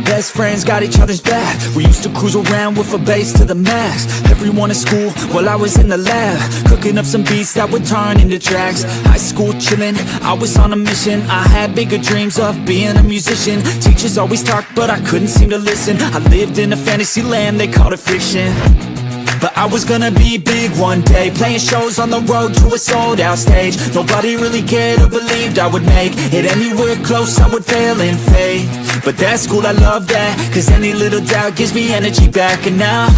best friends got each other's back. We used to cruise around with a bass to the max. Everyone in school while I was in the lab, cooking up some beats that would turn into tracks. High school chillin', I was on a mission. I had bigger dreams of being a musician. Teachers always talked but I couldn't seem to listen. I lived in a fantasy land, they called it fiction. But I was gonna be big one day, playing shows on the road to a sold out stage. Nobody really cared or believed I would make it anywhere close, I would fail and fade. But that's cool, I love that, cause any little doubt gives me energy back. And now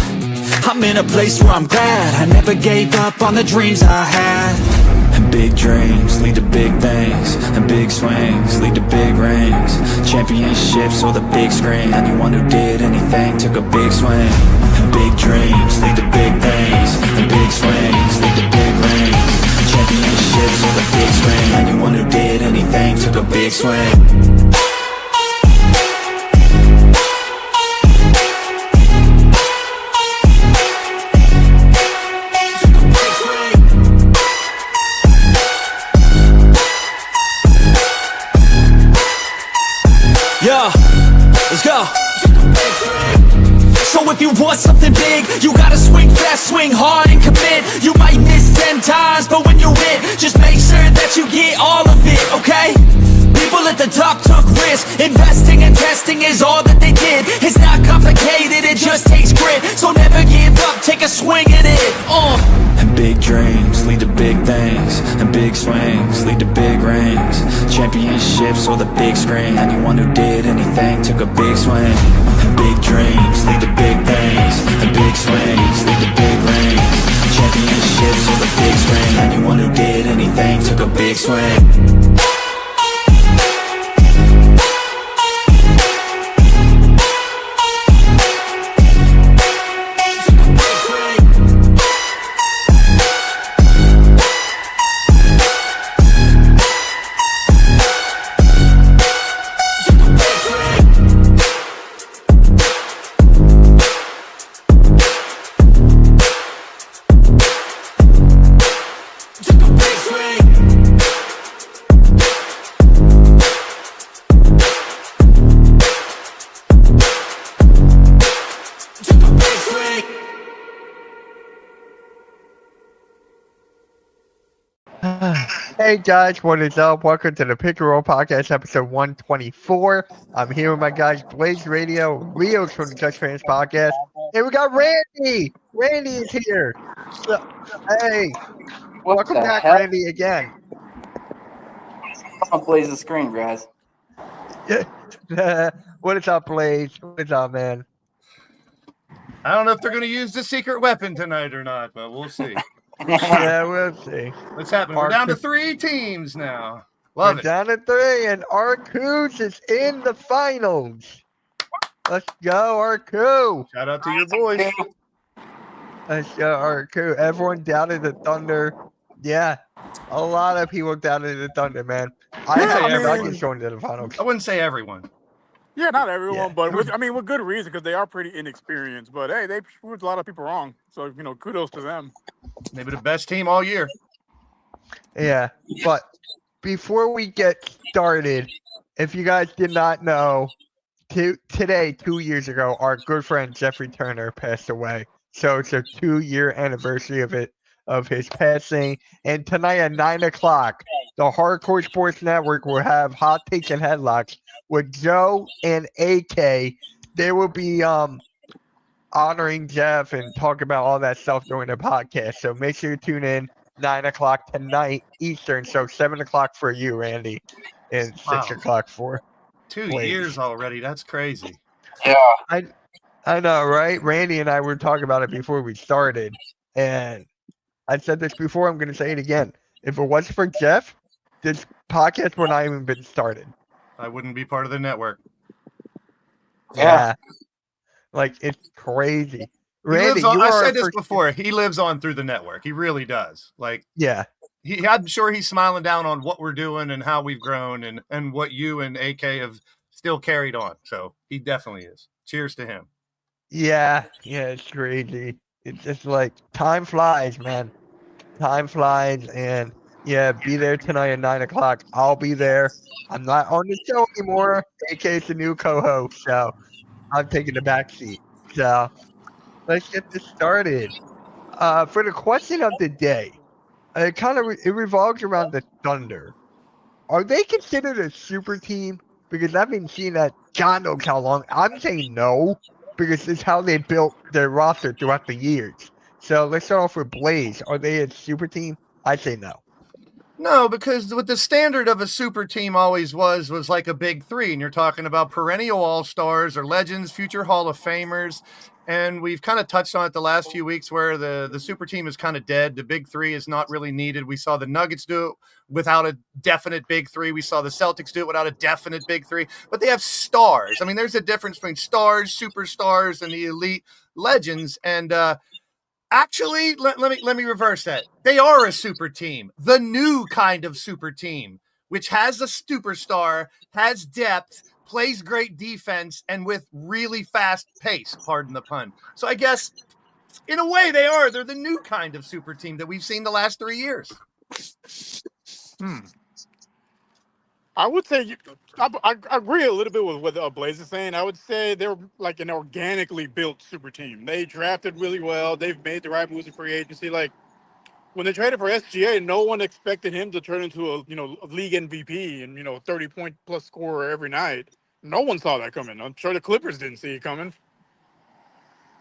I'm in a place where I'm glad I never gave up on the dreams I had. And big dreams lead to big things, and big swings lead to big rings. Championships or the big screen, anyone who did anything took a big swing. And big dreams lead to big things, and big swings lead to big rings. Championships or the big screen, anyone who did anything took a big swing. Yeah, let's go. So if you want something big, you gotta swing fast, swing hard and commit. You might miss 10 times, but when you hit, just make sure that you get all of it, okay? People at the top took risks. Investing and testing is all that they did. It's not complicated, it just takes grit. So never give up, take a swing at it. And big dreams lead to big things, and big swings lead to big rings. Championships or the big screen, anyone who did anything took a big swing. And big dreams lead to big things, and big swings lead to big rings. Championships or the big screen, anyone who did anything took a big swing. Hey guys, what is up? Welcome to the Pick and Roll Podcast, episode 124. I'm here with my guys, Blaze Radio, Rios from the Just Fans Podcast, and we got Randy. Randy is here. So, hey, welcome back, heck? Randy, again. I'll blaze the screen, guys. What is up, Blaze? What is up, man? I don't know if they're going to use the secret weapon tonight or not, but we'll see. Yeah, we'll see. What's happening? We're down to 3 teams now. Love We're it. down to 3, and Arcus is in the finals. Let's go, Arcus. Shout out to your boys. Let's go, Arcus. Everyone doubted the Thunder. Yeah, a lot of people doubted the Thunder, man. I thought Nuggets going to the finals. I wouldn't say everyone. Yeah, not everyone, Yeah. but with good reason, because they are pretty inexperienced. But hey, they proved a lot of people wrong. So kudos to them. Maybe the best team all year. Yeah, but before we get started, if you guys did not know, today, 2 years ago, our good friend Jeffrey Turner passed away. So it's a 2-year anniversary of his passing. And tonight at 9 o'clock, the Hardcore Sports Network will have Hot Takes and Headlocks with Joe and AK. They will be honoring Jeff and talk about all that stuff during the podcast. So make sure you tune in 9 o'clock tonight Eastern. So 7 o'clock for you, Randy, and 6 o'clock for 2 Blaze. years already. That's crazy. Yeah. I know, right? Randy and I were talking about it before we started. And I said this before, I'm going to say it again. If it wasn't for Jeff, this podcast would not even been started. I wouldn't be part of the network. Yeah. Like, it's crazy. Randy, I said this before. He lives on through the network. He really does. Like, yeah. I'm sure he's smiling down on what we're doing and how we've grown and what you and AK have still carried on. So he definitely is. Cheers to him. Yeah, it's crazy. It's just like time flies, man. Time flies, and yeah, be there tonight at 9 o'clock. I'll be there. I'm not on the show anymore. AK is the new co-host, so I'm taking the back seat. So let's get this started. For the question of the day, it revolves around the Thunder. Are they considered a super team? Because I've been seeing that God knows how long. I'm saying no, because it's how they built their roster throughout the years. So let's start off with Blaze. Are they a super team? I say no. No, because what the standard of a super team always was like a big three, and you're talking about perennial all-stars or legends, future Hall of Famers, and we've kind of touched on it the last few weeks where the super team is kind of dead. The big three is not really needed. We saw the Nuggets do it without a definite big three. We saw the Celtics do it without a definite big three, but they have stars. I mean, there's a difference between stars, superstars, and the elite legends, and actually, let me reverse that. They are a super team, the new kind of super team, which has a superstar, has depth, plays great defense, and with really fast pace, pardon the pun. So I guess, in a way, they're the new kind of super team that we've seen the last 3 years. I would say I agree a little bit with what Blaze is saying. I would say they're like an organically built super team. They drafted really well. They've made the right moves in free agency. Like when they traded for SGA, no one expected him to turn into a league MVP and 30-point plus scorer every night. No one saw that coming. I'm sure the Clippers didn't see it coming.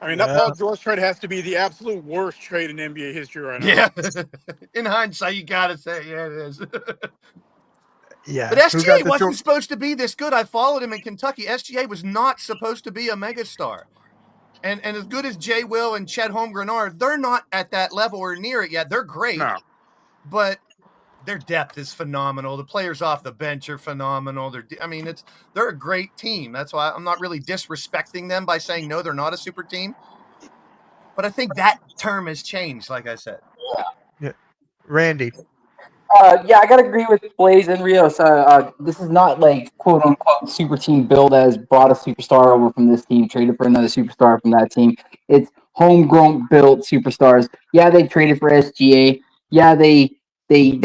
I mean, that Paul George trade has to be the absolute worst trade in NBA history right now. Yeah. In hindsight, you got to say, yeah, it is. Yeah. But SGA wasn't supposed to be this good. I followed him in Kentucky. SGA was not supposed to be a megastar. And as good as Jay Will and Chet Holmgren are, they're not at that level or near it yet. They're great. No. But their depth is phenomenal. The players off the bench are phenomenal. They're a great team. That's why I'm not really disrespecting them by saying, no, they're not a super team. But I think that term has changed, like I said. Yeah. Randy. Yeah, I gotta agree with Blaze and Rios. This is not like quote unquote super team build as brought a superstar over from this team, traded for another superstar from that team. It's homegrown built superstars. Yeah, they traded for SGA. Yeah, they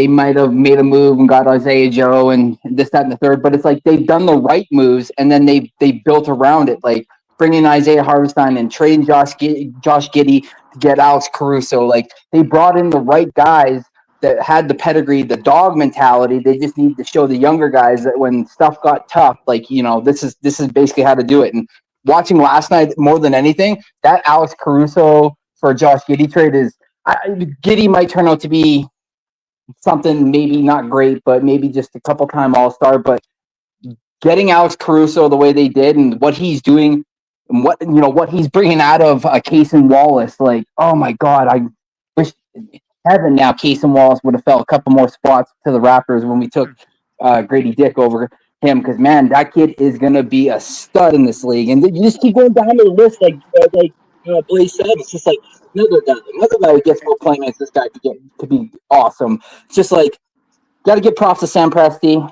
might have made a move and got Isaiah Joe and this, that, and the third. But it's like they've done the right moves and then they built around it, like bringing Isaiah Hartenstein and trading Josh Giddey to get Alex Caruso. Like they brought in the right guys that had the pedigree, the dog mentality. They just need to show the younger guys that when stuff got tough, like, this is basically how to do it. And watching last night more than anything, that Alex Caruso for Josh Giddey trade Giddey might turn out to be something maybe not great, but maybe just a couple-time All-Star. But getting Alex Caruso the way they did and what he's doing and what he's bringing out of Cason Wallace, like, oh my God, I wish heaven now Cason Wallace would have fell a couple more spots to the Raptors when we took Grady Dick over him, because man, that kid is going to be a stud in this league. And you just keep going down the list, like Blaze said, it's just like another guy who gets more playing as this guy could be awesome. It's just like, got to give props to Sam Presti.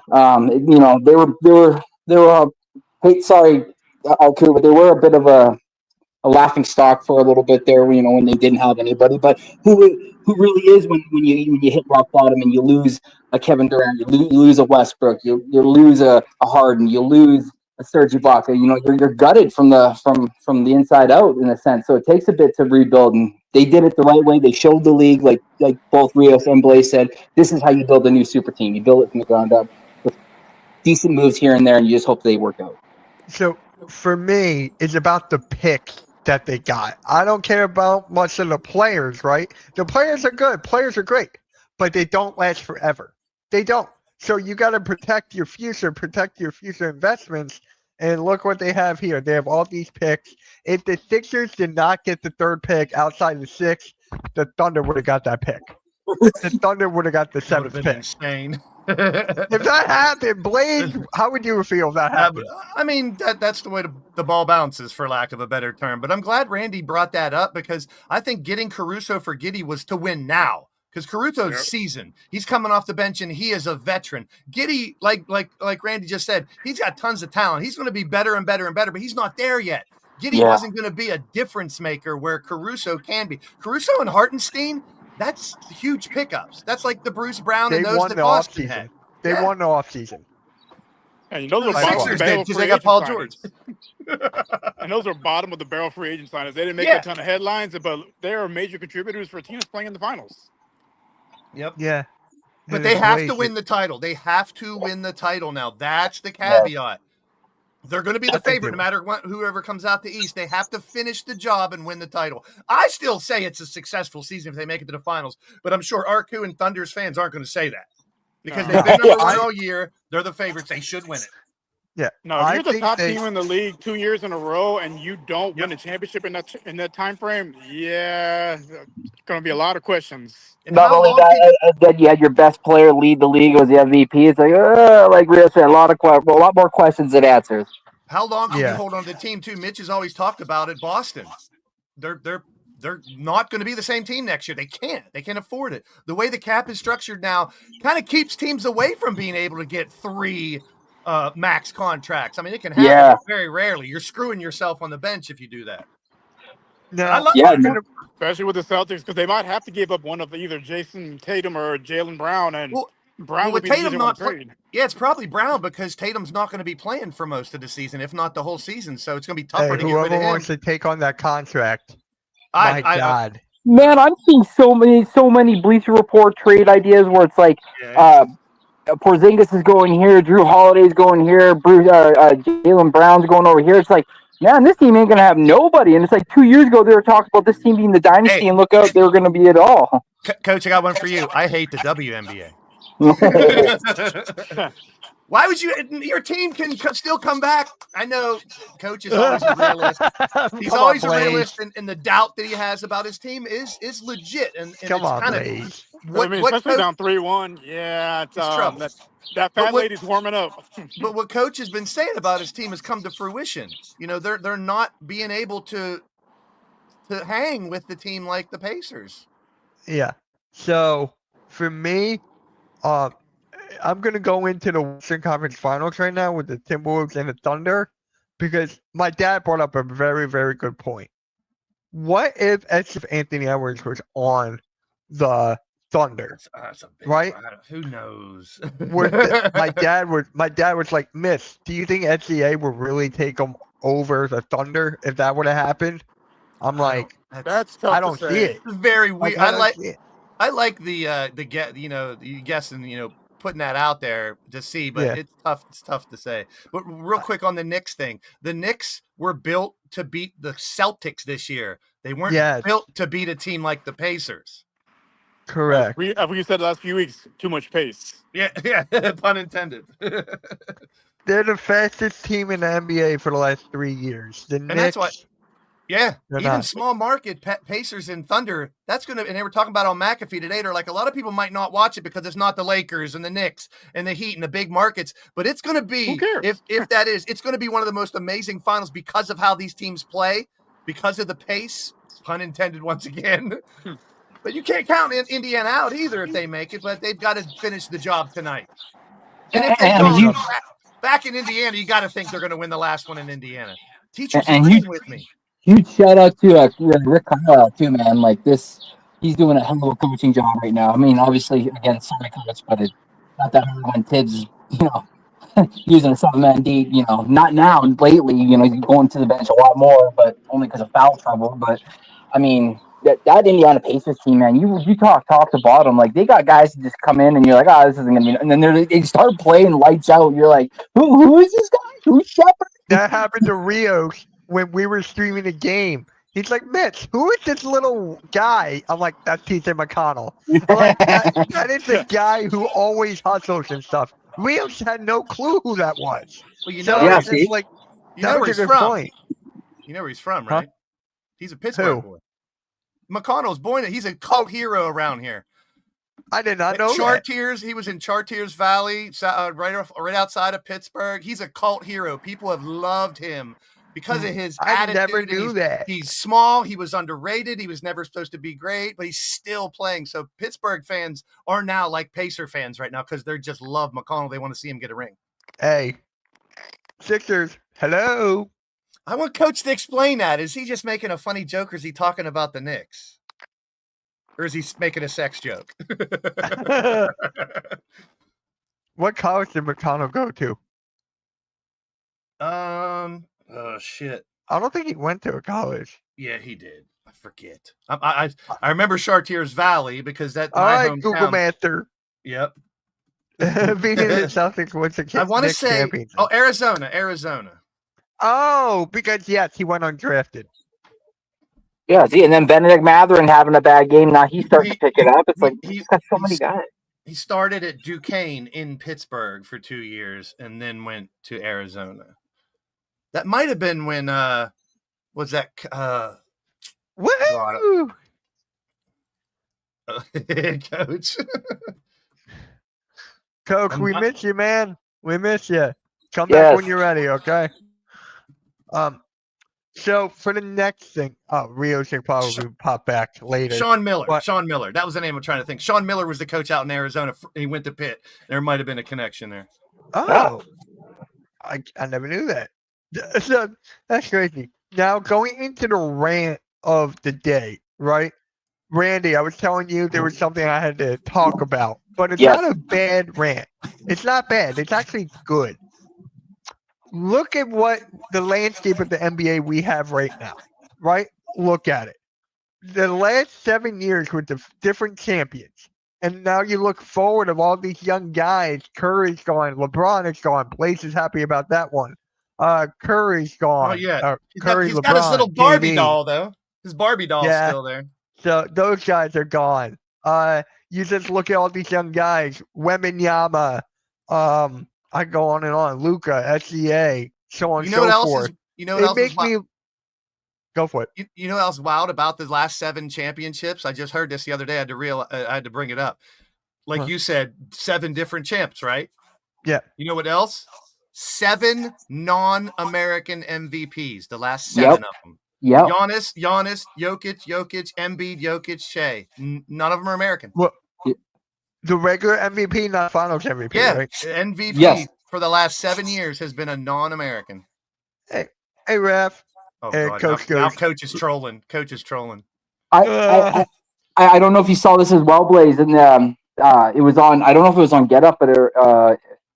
They were sorry, Alku, but they were a bit of a laughing stock for a little bit there, when they didn't have anybody. But who really is when you hit rock bottom and you lose a Kevin Durant, you lose a Westbrook, you lose a Harden, you lose a Serge Ibaka. You're gutted from the inside out in a sense. So it takes a bit to rebuild, and they did it the right way. They showed the league, like both Rios and Blaze said, this is how you build a new super team. You build it from the ground up with decent moves here and there, and you just hope they work out. So for me, it's about the picks that they got. I don't care about much of the players, right? The players are good. Players are great, but they don't last forever. They don't. So you got to protect your future investments. And look what they have here. They have all these picks. If the Sixers did not get the third pick outside the sixth, the Thunder would have got that pick. The Thunder would have got the seventh pick. Insane. If that happened, Blaze, how would you feel if that happened? I mean, that's the way the ball bounces, for lack of a better term. But I'm glad Randy brought that up, because I think getting Caruso for Giddey was to win now. Because Caruso's seasoned. He's coming off the bench, and he is a veteran. Giddey, like Randy just said, he's got tons of talent. He's going to be better and better and better, but he's not there yet. Giddey wasn't going to be a difference maker where Caruso can be. Caruso and Hartenstein, that's huge pickups. That's like the Bruce Brown and those that Boston had. They won the offseason. And those are The By bottom of far. the Sixers did barrel because free they got agent Paul signings. George. And those are bottom of the barrel free agent signings. They didn't make Yeah. a ton of headlines, but they are major contributors for teams playing in the finals. Yep. Yeah. But And they it's have way to shit. win the title. They have to win the title now. That's the caveat. They're going to be I the think favorite they no matter what, whoever comes out the East. They have to finish the job and win the title. I still say it's a successful season if they make it to the finals, but I'm sure Arku and Thunder's fans aren't going to say that because No. they've been number one I- all year. They're the favorites. They should win it. Yeah. No, if I you're the think top they- team in the league 2 years in a row and you don't win Yep. a championship in that time frame, yeah, it's going to be a lot of questions. And Not how only long can- that, then you had your best player lead the league was the MVP. It's like Rio said, a lot more questions than answers. How long can Yeah. you hold on to the team too? Mitch has always talked about it. Boston, they're not going to be the same team next year. They can't. They can't afford it. The way the cap is structured now kind of keeps teams away from being able to get 3 max contracts. I mean, it can happen Yeah. but very rarely. You're screwing yourself on the bench if you do that. Now, I love Yeah, I'm gonna- Especially with the Celtics, because they might have to give up one of either Jason Tatum or Jalen Brown, and Well, Brown well, would with be the Tatum easier one not to play- trade. Yeah, it's probably Brown because Tatum's not going to be playing for most of the season, if not the whole season. So it's going to be tougher hey, to get rid whoever of him. wants to take on that contract, my God. Man, I'm seeing so many Bleacher Report trade ideas where it's like Porzingis is going here, Drew Holiday's going here, Jalen Brown's going over here. It's like, man, this team ain't gonna have nobody. And it's like 2 years ago they were talking about this team being the dynasty, Hey. and look out, they were gonna be it all. Coach, I got one for you. I hate the WNBA. Why would you? Your team can still come back. I know Coach is always a realist. He's Come always on, a Blaze. realist, and the doubt that he has about his team is legit. And Come it's on, kind of Blaze. I mean, especially down 3-1. Yeah, it's trouble. that But fat what- lady's warming up. But what Coach has been saying about his team has come to fruition. You know, they're not being able to hang with the team like the Pacers. Yeah. So for me, I'm gonna go into the Western Conference Finals right now with the Timberwolves and the Thunder because my dad brought up a very, very good point. What if Anthony Edwards was on the Thunder? That's a big Right? Who knows? My dad was like, "Miss, do you think SCA would really take him over the Thunder if that would have happened?" I'm like, That's tough I don't to see say. it. very weird. I don't see it. I like the get you guessing putting that out there to see, but Yeah. it's tough to say. But real quick on the Knicks thing, the Knicks were built to beat the Celtics this year. They weren't Yes. built to beat a team like the Pacers. Correct. We said the last few weeks, too much pace. Yeah, pun intended. They're the fastest team in the NBA for the last 3 years. The Knicks, that's why- Yeah, They're even not. small market Pacers and Thunder. That's gonna. And they were talking about on McAfee today. They're like a lot of people might not watch it because it's not the Lakers and the Knicks and the Heat and the big markets. But it's gonna be. Who cares? If that is, it's gonna be one of the most amazing finals because of how these teams play, because of the pace. Pun intended once again. But you can't count Indiana out either if they make it. But they've got to finish the job tonight. And if they And don't, you- back in Indiana, you got to think they're going to win the last one in Indiana. Teachers And agreeing you- with me. Huge shout out to Rick Carlisle too, man. Like this, he's doing a hell of a coaching job right now. I mean, obviously, again, sorry coach, but it's not that hard when Tibbs, using a 7-man D. Not now. Lately, he's going to the bench a lot more, but only because of foul trouble. But I mean, that Indiana Pacers team, man, you talk to bottom, like they got guys that just come in and you're like, oh, this isn't gonna be, and then they start playing lights out. You're like, who is this guy? Who's Shepard? that happened to Rios when we were streaming a game. He's like, "Mitch, who is this little guy?" I'm like, "That's TJ McConnell." I'm like, that is the guy who always hustles and stuff. Rios had no clue who that was. Well, you So know, Yeah, it's see? just like, you that know where was a he's good from. point. You know where he's from, Huh? right? He's a Pittsburgh Who? boy. McConnell's born. He's a cult hero around here. I did not know that. Chartiers. He was in Chartiers Valley, right outside of Pittsburgh. He's a cult hero. People have loved him because of his I attitude. never and knew that. He's small. He was underrated. He was never supposed to be great, but he's still playing. So Pittsburgh fans are now like Pacer fans right now because they just love McConnell. They want to see him get a ring. Hey, Sixers, hello. I want Coach to explain that. Is he just making a funny joke or is he talking about the Knicks? Or is he making a sex joke? What college did McConnell go to? Oh shit. I don't think he went to a college. Yeah, he did. I forget. I remember Chartiers Valley because that's All my right, hometown. Google Master. Yep. Being the Celtics wins the I want to Knicks say, championship. Arizona. Oh, because yes, he went undrafted. Yeah, see, and then Benedict Mathurin having a bad game. Now he's starting to pick it up. It's like he- he's got so he's- many guys. He started at Duquesne in Pittsburgh for 2 years and then went to Arizona. That might have been when was that Woo! coach? Coach, I'm we not- miss you, man. We miss you. Come back when Yes. you're ready, okay? So for the next thing, Rio should probably pop back later. Sean Miller. What? Sean Miller. That was the name I'm trying to think. Sean Miller was the coach out in Arizona. He went to Pitt. There might have been a connection there. Oh, I never knew that. So, that's crazy. Now going into the rant of the day, right? Randy, I was telling you there was something I had to talk about, but it's Yes. not a bad rant. It's not bad. It's actually good. Look at what the landscape of the NBA we have right now, right? Look at it. The last 7 years with the different champions. And now you look forward of all these young guys. Curry's gone. LeBron is gone. Blaze is happy about that one. Curry's gone. Oh yeah. Curry, He's got his LeBron, little Barbie KD. doll though. His Barbie doll's Yeah. still there. So those guys are gone. You just look at all these young guys. Wembenyama. I go on and on. Luca, SCA, so on You and know what so else forth. is you know what It else is makes me go for it. you know what else wild about the last 7 championships? I just heard this the other day. I had to bring it up. Like Huh. you said, 7 different champs, right? Yeah. You know what else? 7 non-American MVPs. The last 7 Yep. of them. Yep. Giannis, Jokic, Embiid, Jokic, Shea. None of them are American. The regular MVP, not Finals MVP, Yeah, right? MVP Yes. for the last 7 years has been a non-American. Hey, Ref. Oh Hey, God! Coach Now goes- Coach is trolling. Coach is trolling. I don't know if you saw this as well, Blaze, and it was on. I don't know if it was on Get Up, but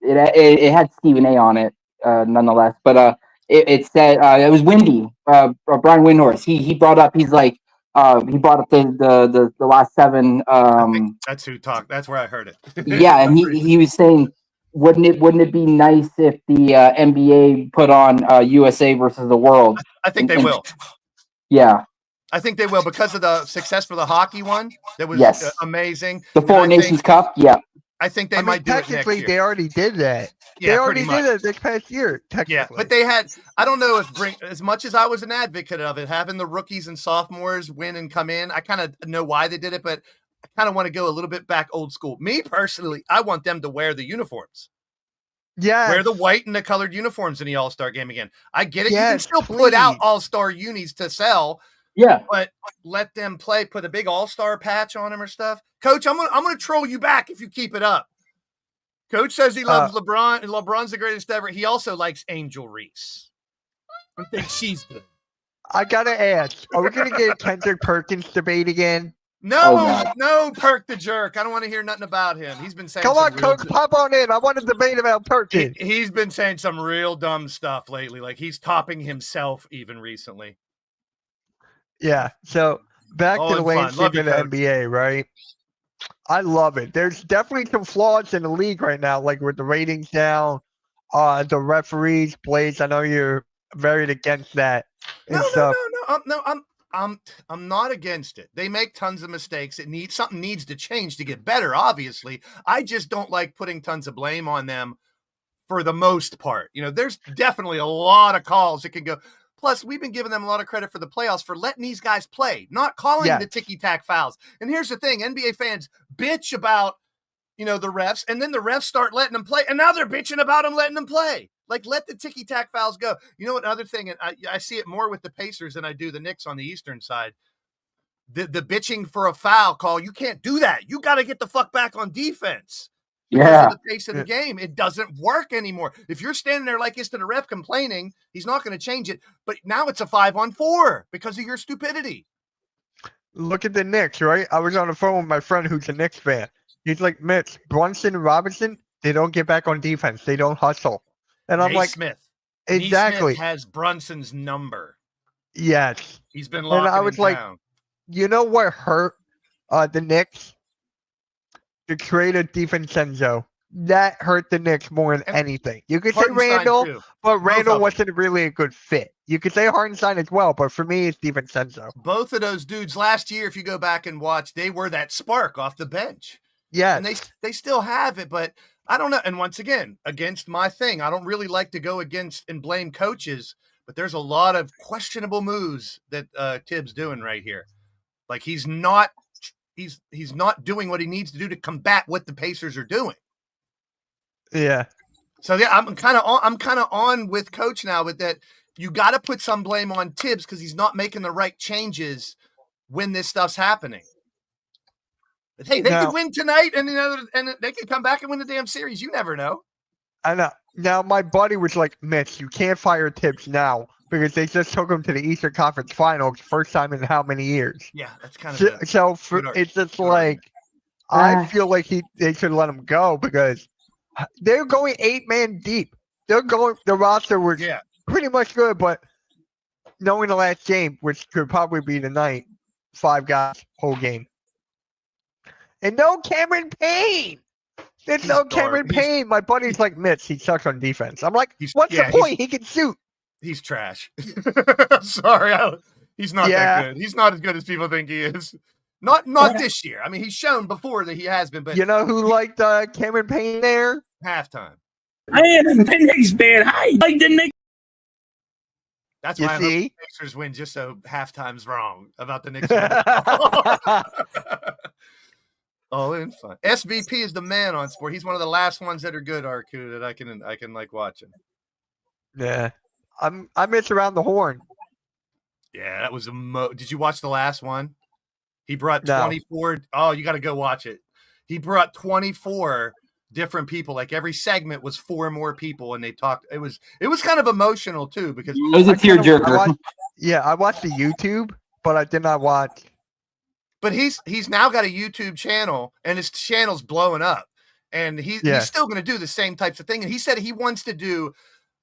it had Stephen A. on it, nonetheless. But it said it was windy. Brian Windhorst. He brought up. He's like he brought up the last 7. I think that's who talked. That's where I heard it. Yeah, and he was saying, wouldn't it be nice if the NBA put on USA versus the world? I think they will. Yeah, I think they will because of the success for the hockey one. That was Yes. Amazing. the And Four I Nations think- Cup. Yeah, I think they I mean, might do it technically, next they year. already did that. Yeah, They already pretty did much. it this past year, technically. Yeah, but they had. I don't know if as much as I was an advocate of it, having the rookies and sophomores win and come in. I kind of know why they did it, but I kind of want to go a little bit back old school. Me personally, I want them to wear the uniforms. Yeah. Wear the white and the colored uniforms in the All-Star game again. I get it. You can Yes, still put out please. All-Star unis to sell, yeah. but let them play. Put a big All-Star patch on them or stuff. Coach, I'm gonna troll you back if you keep it up. Coach says he loves LeBron, and LeBron's the greatest ever. He also likes Angel Reese. I think she's good. I gotta ask, are we gonna get a Kendrick Perkins debate again? No, Oh, God. no, Perk the jerk. I don't want to hear nothing about him. He's been saying Come some on, real Coach, pop on in. I want to debate about Perkins. He's been saying some real dumb stuff lately. Like he's topping himself even recently. Yeah. So back Oh, to the it's fun. landscape Love you, of the Coach. NBA, right? I love it. There's definitely some flaws in the league right now, like with the ratings down, the referees, Blaze. I know you're very against that and No, stuff. I'm not against it. They make tons of mistakes. Something needs to change to get better, obviously. I just don't like putting tons of blame on them for the most part. You know, there's definitely a lot of calls that can go. Plus, we've been giving them a lot of credit for the playoffs for letting these guys play, not calling Yeah. the ticky-tack fouls. And here's the thing, NBA fans bitch about, the refs, and then the refs start letting them play, and now they're bitching about them letting them play. Like, let the ticky-tack fouls go. You know what, another thing, and I see it more with the Pacers than I do the Knicks on the Eastern side. The bitching for a foul call, you can't do that. You got to get the fuck back on defense. Because Yeah. of the pace of the game, it doesn't work anymore. If you're standing there like this to the ref complaining, he's not going to change it. But now it's a 5-on-4 because of your stupidity. Look at the Knicks, right? I was on the phone with my friend who's a Knicks fan. He's like, Mitch, Brunson and Robinson, they don't get back on defense. They don't hustle. And I'm like, Smith. Exactly. Neesmith has Brunson's number. Yes. He's been And locking I him was like, down. you know what hurt the Knicks? The trade of DiVincenzo. That hurt the Knicks more than And anything. You could say Hartenstein, Randall, too. but Both Randall of them. wasn't really a good fit. You could say Hartenstein as well, but for me, it's DiVincenzo. Both of those dudes last year, if you go back and watch, they were that spark off the bench. Yes. And they still have it, but I don't know. And once again, against my thing, I don't really like to go against and blame coaches, but there's a lot of questionable moves that Tibbs doing right here. Like he's not doing what he needs to do to combat what the Pacers are doing. Yeah. So yeah, I'm kind of on with Coach now with that. You got to put some blame on Tibbs because he's not making the right changes when this stuff's happening. But hey, they could win tonight, and they could come back and win the damn series. You never know. I know. Now my buddy was like, "Mitch, you can't fire Tibbs now because they just took him to the Eastern Conference Finals, first time in how many years?" Yeah, that's kind of it's just like I feel like they should let him go because they're going 8-man deep. The roster was pretty much good, but knowing the last game, which could probably be tonight, 5 guys whole game, and no Cameron Payne. There's no Cameron Payne. My buddy's like, Mitch, he sucks on defense. I'm like, what's the point? He can shoot. He's trash. Sorry, he's not that good. He's not as good as people think he is. Not this year. I mean, he's shown before that he has been. But you know who liked Cameron Payne there? Halftime. I am the Knicks fan. I like the Knicks. That's why I hope the Pacers win, just so halftime's wrong about the Knicks. Oh, it's fun. SVP is the man on sport. He's one of the last ones that are good, Arku, that I can like watching. Yeah, I miss Around the Horn. Yeah, that was Did you watch the last one? He brought 24. Oh, you got to go watch it. He brought 24 different people. Like every segment was 4 more people, and they talked. It was kind of emotional too because it was a tearjerker. I watched the YouTube, but I did not watch. But he's now got a YouTube channel, and his channel's blowing up, and he's still going to do the same types of thing. And he said he wants to do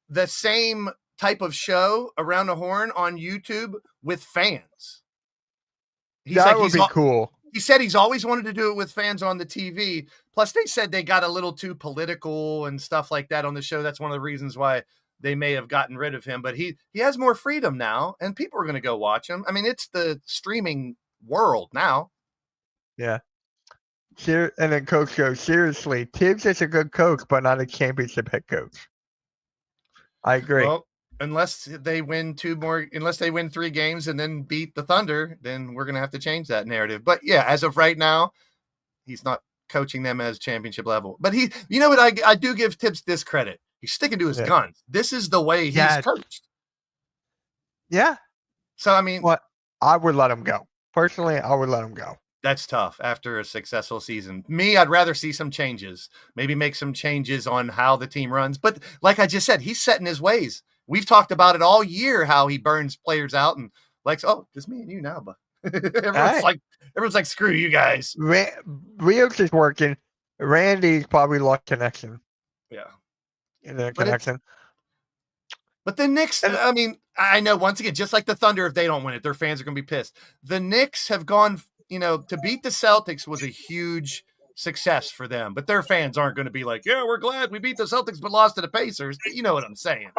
the same type of show Around the Horn on YouTube with fans. That would be cool. He said he's always wanted to do it with fans on the TV. Plus, they said they got a little too political and stuff like that on the show. That's one of the reasons why they may have gotten rid of him. But he has more freedom now, and people are going to go watch him. I mean, it's the streaming world now. Yeah. And then coach goes, seriously, Tibbs is a good coach, but not a championship head coach. I agree. Well, unless they win 3 games and then beat the Thunder, then we're going to have to change that narrative. But yeah, as of right now, he's not coaching them as championship level. But you know what? I do give Tibbs this credit. He's sticking to his guns. This is the way he's coached. Yeah. So, I mean, I would let him go. Personally, I would let him go. That's tough after a successful season. Me, I'd rather see some changes. Maybe make some changes on how the team runs. But like I just said, he's set in his ways. We've talked about it all year, how he burns players out and likes, just me and you now. But everyone's like, screw you guys. Rios is working. Randy's probably lost connection. Yeah. In the connection. But the Knicks, I mean, I know once again, just like the Thunder, if they don't win it, their fans are going to be pissed. The Knicks have gone, to beat the Celtics was a huge success for them. But their fans aren't going to be like, yeah, we're glad we beat the Celtics but lost to the Pacers. You know what I'm saying?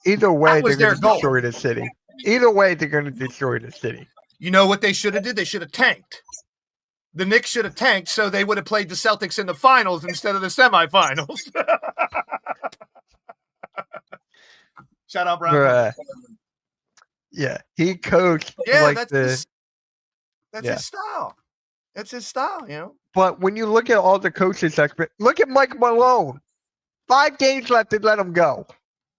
Either way, they're going to destroy the city. Either way, they're going to destroy the city. You know what they should have did? They should have tanked. The Knicks should have tanked so they would have played the Celtics in the finals instead of the semifinals. Shout out, Brown. Yeah, he coached. Yeah, that's his style. That's his style, But when you look at all the coaches, look at Mike Malone. 5 games left to let him go.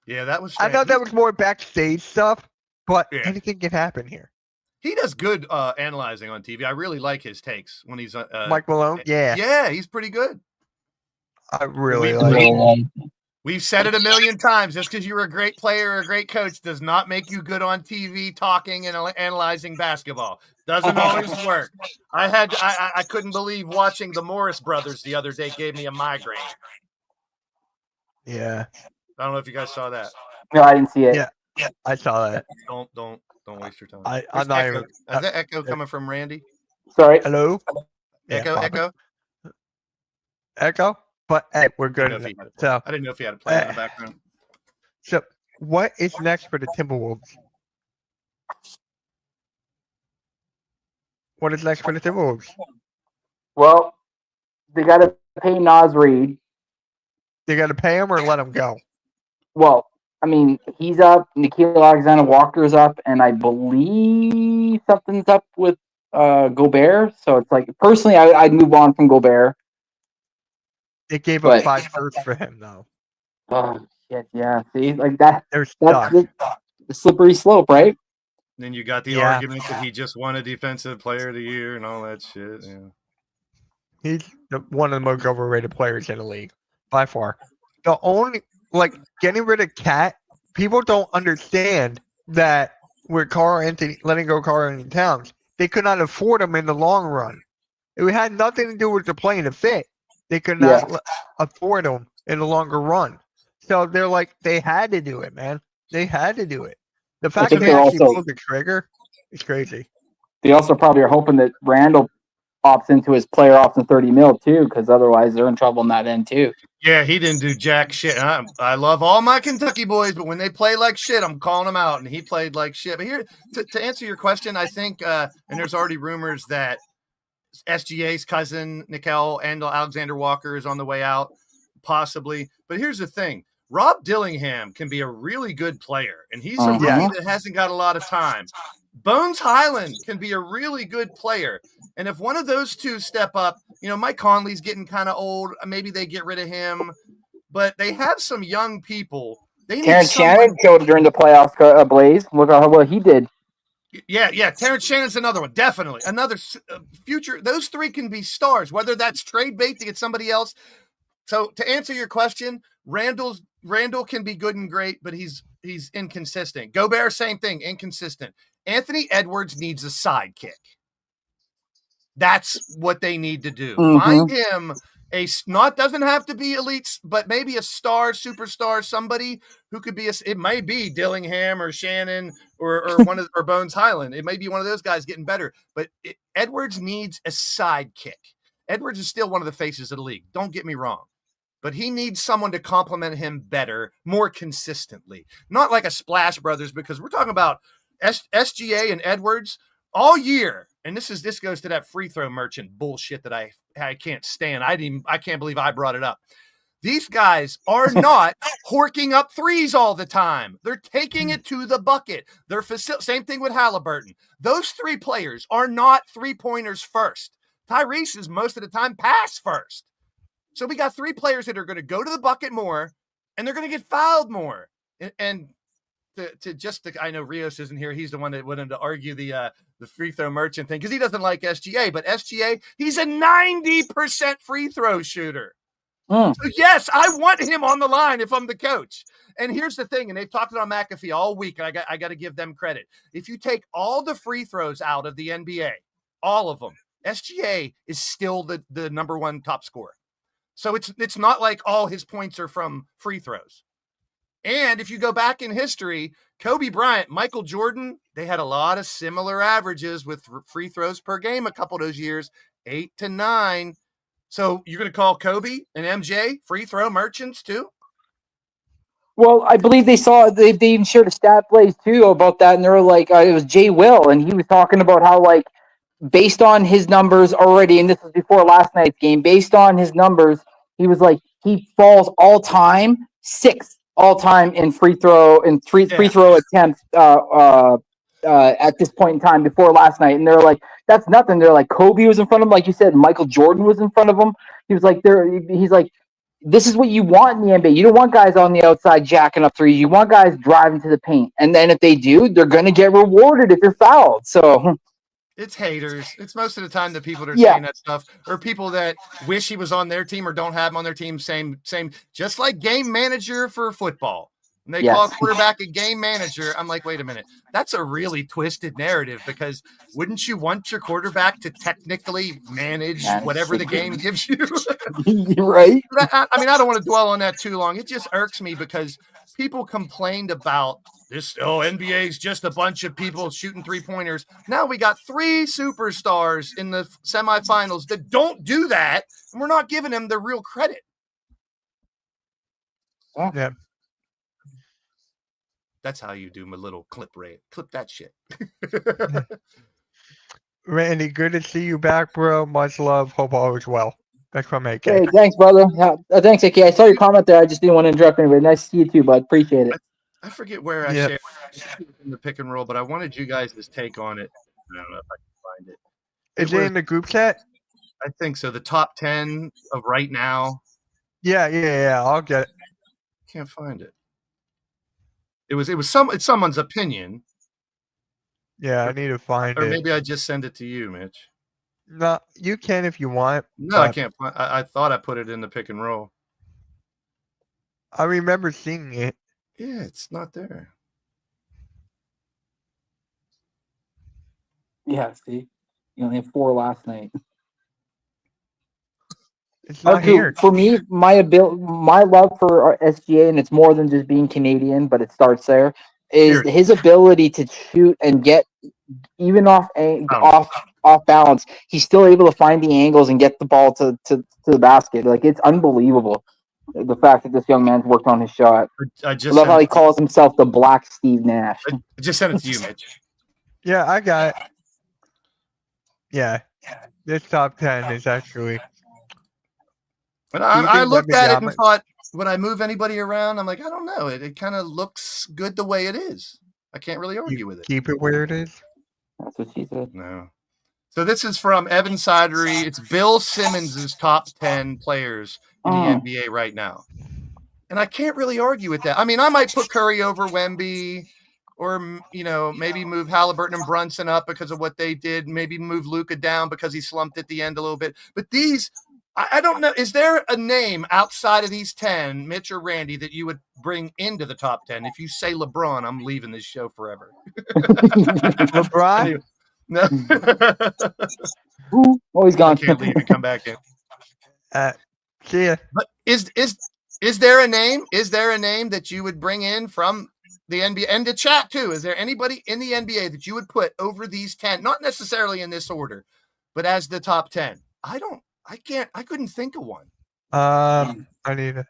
Yeah, that was. I know that was more backstage stuff, but anything can happen here. He does good analyzing on TV. I really like his takes when he's Mike Malone. Yeah, he's pretty good. I really like. We've said it a million times. Just because you're a great player or a great coach does not make you good on TV talking and analyzing basketball. Doesn't always work. I couldn't believe watching the Morris brothers the other day gave me a migraine. Yeah. I don't know if you guys saw that. No, I didn't see it. Yeah. I saw that. Don't waste your time. I'm Where's not Echo? even. Is that Echo coming from Randy? Sorry. Hello. Echo, Bob. Echo. Echo. But hey, we're I good. didn't know if he had it So, I didn't know if he had it playing in the background. so what is next for the Timberwolves? What is next for the Timberwolves? Well, they got to pay Nas Reed. They got to pay him or let him go? Well, I mean, he's up. Nikhil Alexander-Walker's up, and I believe something's up with Gobert. So it's like, personally, I'd move on from Gobert. They gave But- up 5 firsts for him, though. Oh shit! Yeah, see, like that. They're That's stuck. the slippery slope, right? Then you got the Yeah. argument that he just won a defensive player of the year and all that shit. Yeah. He's one of the most overrated players in the league by far. The only getting rid of Cat, people don't understand that with Carl Anthony letting go Carl Anthony Towns, they could not afford him in the long run. It had nothing to do with the playing the fit. They could not afford him in the longer run. So they're like, they had to do it, man. They had to do it. The fact that think they they're actually also- pulled the trigger is crazy. They also probably are hoping that Randall opts into his player option 30 mil too, because otherwise they're in trouble in that end too. Yeah, he didn't do jack shit. I love all my Kentucky boys, but when they play like shit, I'm calling them out, and he played like shit. But here, to answer your question, I think, and there's already rumors that SGA's cousin, Nickel and Alexander Walker, is on the way out, possibly. But here's the thing. Rob Dillingham can be a really good player, and he's a rookie that hasn't got a lot of time. Bones Highland can be a really good player. And if one of those two step up, Mike Conley's getting kind of old. Maybe they get rid of him. But they have some young people. They need Terrence someone- Shannon showed during the playoffs, Blaze. Look how well he did. Yeah. Terrence Shannon's another one. Definitely. Another future. Those three can be stars, whether that's trade bait to get somebody else. So to answer your question, Randall can be good and great, but he's inconsistent. Gobert, same thing, inconsistent. Anthony Edwards needs a sidekick. That's what they need to do. Find him doesn't have to be elite, but maybe a star, superstar, somebody who could be it may be Dillingham or Shannon or or Bones Highland. It may be one of those guys getting better, but Edwards needs a sidekick. Edwards is still one of the faces of the league. Don't get me wrong. But he needs someone to complement him better, more consistently. Not like a Splash Brothers, because we're talking about SGA and Edwards all year. And this goes to that free throw merchant bullshit that I can't stand. I can't believe I brought it up. These guys are not horking up threes all the time. They're taking it to the bucket. Same thing with Halliburton. Those three players are not three-pointers first. Tyrese is most of the time pass first. So we got three players that are going to go to the bucket more, and they're going to get fouled more. And I know Rios isn't here. He's the one that wanted to argue the free throw merchant thing because he doesn't like SGA. But SGA, he's a 90% free throw shooter. So yes, I want him on the line if I'm the coach. And here's the thing, and they've talked about McAfee all week, and I got to give them credit. If you take all the free throws out of the NBA, all of them, SGA is still the number one top scorer. So it's not like all his points are from free throws. And if you go back in history, Kobe Bryant, Michael Jordan, they had a lot of similar averages with free throws per game a couple of those years, 8 to 9. So you're going to call Kobe and MJ free throw merchants too? Well, I believe they even shared a stat, Blaze, too, about that. And they were like, it was Jay Will, and he was talking about how, like, based on his numbers already, and this was before last night's game, based on his numbers, he was like, he falls all-time, 6th all-time in free throw attempts at this point in time before last night. And they're like, that's nothing. They're like, Kobe was in front of him, like you said, Michael Jordan was in front of him. He was like, he's like, this is what you want in the NBA. You don't want guys on the outside jacking up threes. You want guys driving to the paint. And then if they do, they're going to get rewarded if you're fouled. So it's haters. It's most of the time the people that are saying that stuff or people that wish he was on their team or don't have him on their team. Same, just like game manager for football. And they Yes. call quarterback a game manager. I'm like, wait a minute. That's a really twisted narrative because wouldn't you want your quarterback to technically manage whatever the game gives you? Right? I mean, I don't want to dwell on that too long. It just irks me because people complained about this. Oh, NBA is just a bunch of people shooting 3-pointers. Now we got 3 superstars in the semifinals that don't do that, and we're not giving them the real credit. Yeah. That's how you do my little clip rate. Clip that shit. Randy, good to see you back, bro. Much love. Hope all is well. That's from AK. Hey, thanks, brother. Thanks, AK. I saw your comment there. I just didn't want to interrupt anybody. Nice to see you too, bud. Appreciate it. I forget where I shared in the pick and roll, but I wanted you guys' take on it. I don't know if I can find it. Is it in the group chat? I think so. The top 10 of right now. Yeah. I'll get it. Can't find it. It's someone's opinion. Yeah, I need to find Or it. maybe I just send it to you, Mitch. No, you can if you want. No, I can't find. I thought I put it in the pick and roll. I remember seeing it. Yeah, it's not there. Yeah, see? You only had 4 last night. It's not here. For me, my love for SGA, and it's more than just being Canadian, but it starts there, is his ability to shoot and get even off balance. He's still able to find the angles and get the ball to the basket. Like, it's unbelievable. The fact that this young man's worked on his shot. I love how he calls himself the Black Steve Nash. I just sent it to you, Mitch. Yeah, I got it. Yeah, this top 10 is actually. And I looked at it and thought, would I move anybody around? I'm like, I don't know. It kind of looks good the way it is. I can't really argue with it. Keep it where it is. That's what she said. No. So this is from Evan Sidery. It's Bill Simmons' top 10 players in the NBA right now. And I can't really argue with that. I mean, I might put Curry over Wemby or, maybe move Halliburton and Brunson up because of what they did. Maybe move Luka down because he slumped at the end a little bit. But these, I don't know. Is there a name outside of these 10, Mitch or Randy, that you would bring into the top 10? If you say LeBron, I'm leaving this show forever. LeBron? No. Oh, he's gone. I can't leave and come back in. See ya. But is there a name? Is there a name that you would bring in from the NBA and the chat too? Is there anybody in the NBA that you would put over these 10? Not necessarily in this order, but as the top 10. I couldn't think of one. I need it.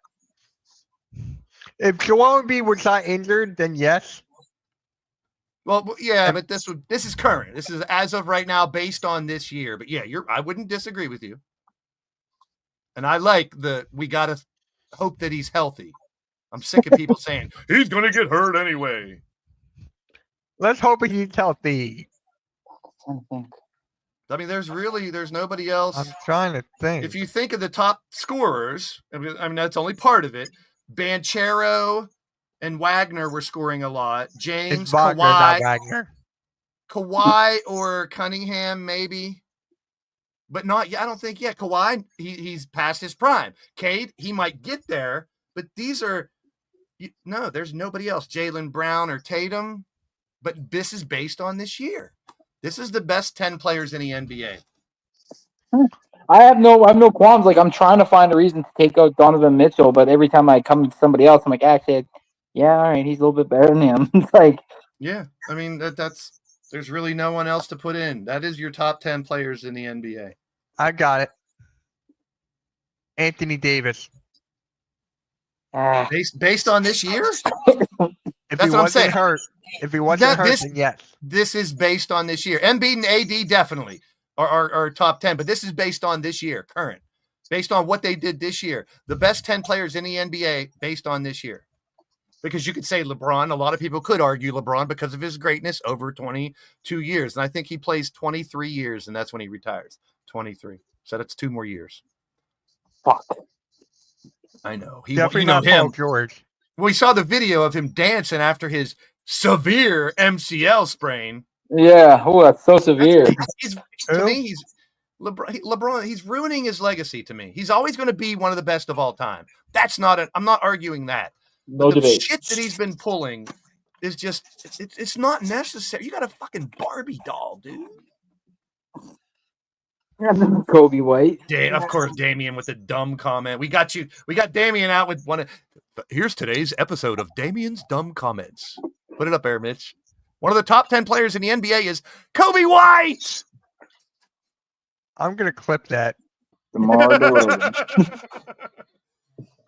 If Joel Embiid was not injured, then yes. Well, yeah, but this is current. This is as of right now, based on this year. But yeah, I wouldn't disagree with you. And I like we gotta hope that he's healthy. I'm sick of people saying he's gonna get hurt anyway. Let's hope he's healthy. I mean, there's nobody else. I'm trying to think. If you think of the top scorers, I mean that's only part of it. Banchero and Wagner were scoring a lot. James, it's Wagner, not Wagner. Kawhi or Cunningham, maybe. But not yet. I don't think yet. Kawhi, he's past his prime. Cade, he might get there, but these are there's nobody else. Jaylen Brown or Tatum. But this is based on this year. This is the best 10 players in the NBA. I have no qualms. Like, I'm trying to find a reason to take out Donovan Mitchell, but every time I come to somebody else, I'm like, actually, yeah, all right, he's a little bit better than him. It's like, yeah, I mean there's really no one else to put in. That is your top 10 players in the NBA. I got it. Anthony Davis. Based on this year? If he wasn't hurt, then yes. This is based on this year. Embiid and AD definitely are top 10, but this is based on this year, current. Based on what they did this year. The best 10 players in the NBA based on this year. Because you could say LeBron. A lot of people could argue LeBron because of his greatness over 22 years. And I think he plays 23 years, and that's when he retires. 23. So that's 2 more years. Fuck. I know. Definitely not Paul George. We saw the video of him dancing after his severe MCL sprain. Yeah. Oh, that's so severe. To me, he's LeBron. He's ruining his legacy to me. He's always going to be one of the best of all time. I'm not arguing that. No the debate. shit that he's been pulling is just it's not necessary. You got a fucking Barbie doll, dude. Kobe White. Of course, Damien with the dumb comment. We got Damien out with one. Here's today's episode of Damien's dumb comments. Put it up there, Mitch. One of the top 10 players in the NBA is Kobe White. I'm gonna clip that. DeMar DeRozan.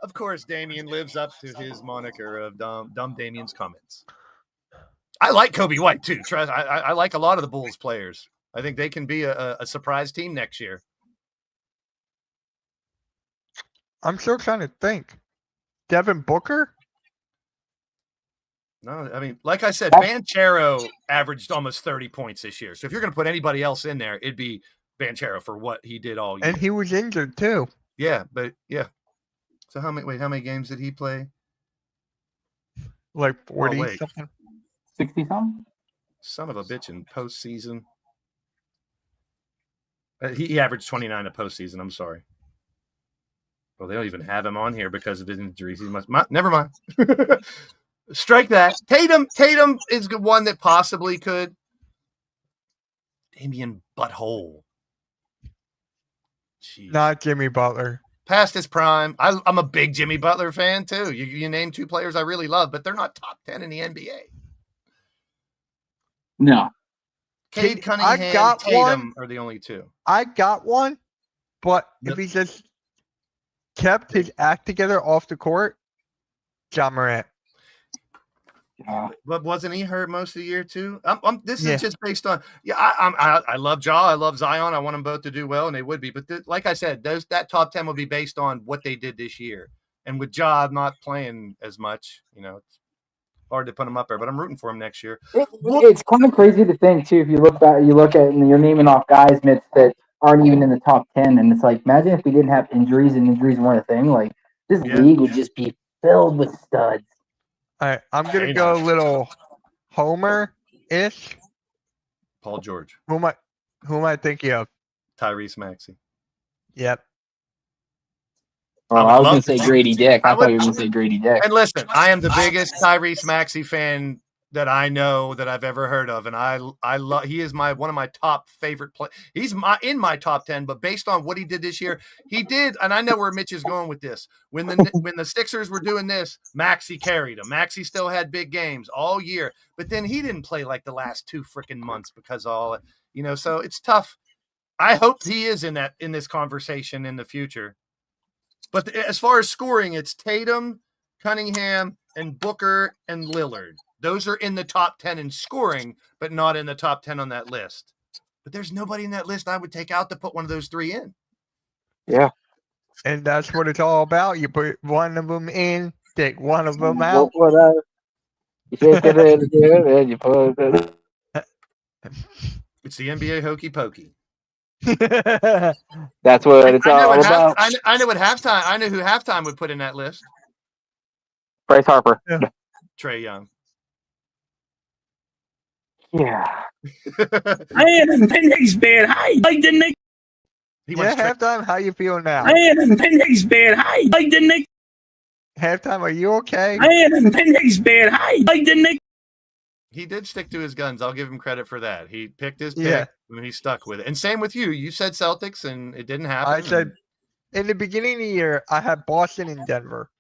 Of course, Damien lives up to his moniker of dumb Damien's comments. I like Kobe White too. Trust, I like a lot of the Bulls players. I think they can be a surprise team next year. I'm still trying to think. Devin Booker? No, I mean, like I said, Banchero averaged almost 30 points this year. So if you're going to put anybody else in there, it'd be Banchero for what he did all year. And he was injured too. Yeah, but yeah. So how many games did he play? Like 40 wait. something. 60 something? Son of a bitch in postseason. He averaged 29 a postseason. I'm sorry. Well, they don't even have him on here because of his injuries. He must. Never mind. Strike that. Tatum is the one that possibly could. Damian Butthole. Jeez. Not Jimmy Butler. Past his prime. I'm a big Jimmy Butler fan too. You name two players I really love, but they're not top 10 in the NBA. No. Cade Cunningham, I got Tatum one. are the only two. I got one, but Yep. if he just kept his act together off the court, John Morant. But wasn't he hurt most of the year too? This Yeah. is just based on. Yeah, I love Ja. I love Zion. I want them both to do well, and they would be. But like I said, that top 10 will be based on what they did this year. And with Ja not playing as much, it's hard to put him up there. But I'm rooting for him next year. It's kind of crazy to think too. If you look at and you're naming off guys, Mitch, that aren't even in the top 10, and it's like, imagine if we didn't have injuries and injuries weren't a thing. Like this league would just be filled with studs. All right, I'm gonna Hey, go a now. little Homer-ish. Paul George, Who am I thinking of? Tyrese Maxey. Yep. Oh, I would I was love going to to say see- Grady Dick. I I thought would- you were going to say Grady Dick. And listen, I am the biggest Tyrese Maxey fan that I know that I've ever heard of, and I love. He is one of my top favorite play. He's in my top 10, but based on what he did this year, he did. And I know where Mitch is going with this. When the Sixers were doing this, Maxey carried him. Maxey still had big games all year, but then he didn't play like the last 2 freaking months because of all it. So it's tough. I hope he is in this conversation in the future. But as far as scoring, it's Tatum, Cunningham, and Booker and Lillard. Those are in the top 10 in scoring, but not in the top 10 on that list. But there's nobody in that list I would take out to put one of those 3 in. Yeah. And that's what it's all about. You put one of them in, take one of them out. Whatever. You shake it in, and you put it. It's the NBA hokey pokey. That's what it's all about. I know what halftime. I know who halftime would put in that list. Bryce Harper. Trae Young. Yeah. I am in Penix bad. Hi, like the Knicks. He Yeah, wants Trae. halftime, how you feeling now? I am in Penix bad. Hi, like the Knicks. Halftime, are you okay? I am in Penix bad. Hi, like the Knicks. He did stick to his guns. I'll give him credit for that. He picked his pick Yeah. and he stuck with it. And same with you. You said Celtics and it didn't happen. I said in the beginning of the year, I had Boston and Denver.